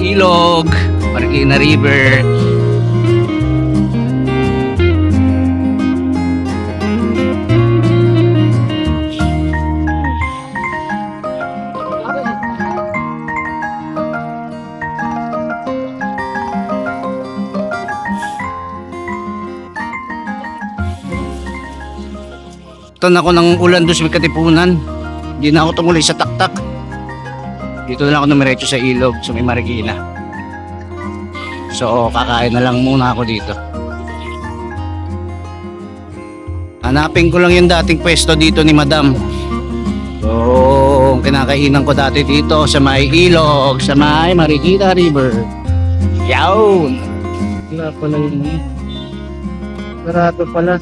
Ilog, Marikina River. Tan ako ng ulan doon sa may Katipunan. Hindi na ako tumuloy sa taktak. Dito na lang ako dumiretso sa ilog, sa may Marikina. So, kakain na lang muna ako dito. Hanapin ko lang yung dating pwesto dito ni Madam. So, kinakainan ko dati dito sa may ilog, sa may Marikina River. Yawn! Wala pala yun. Sarado pala.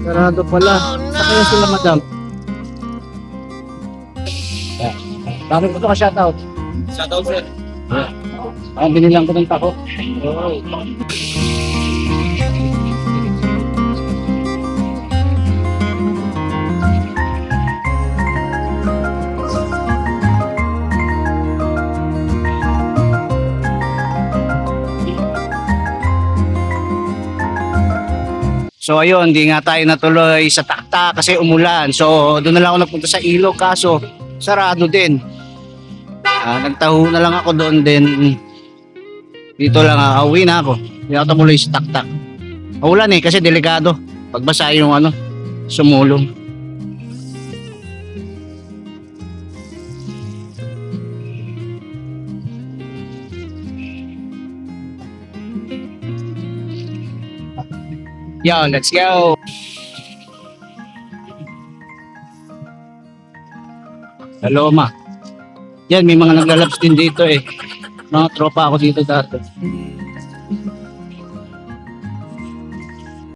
Sarado pala. Sa kaya sila, Madam? Bakit gusto ka shoutout? Shoutout, sir. Binilang ko ng tako. So ayun, hindi nga tayo natuloy sa takta kasi umulan. So doon na lang ako nagpunta sa ilog kaso sarado din. Nagtaho na lang ako doon din. Dito lang uwi na ako. Hindi ako tumuloy sa taktak. Ulan kasi delikado. Pagbasa yung sumulong. Yo, let's go! Hello, ma. Yan, may mga naglalabs din dito eh. Mga tropa ako dito dati.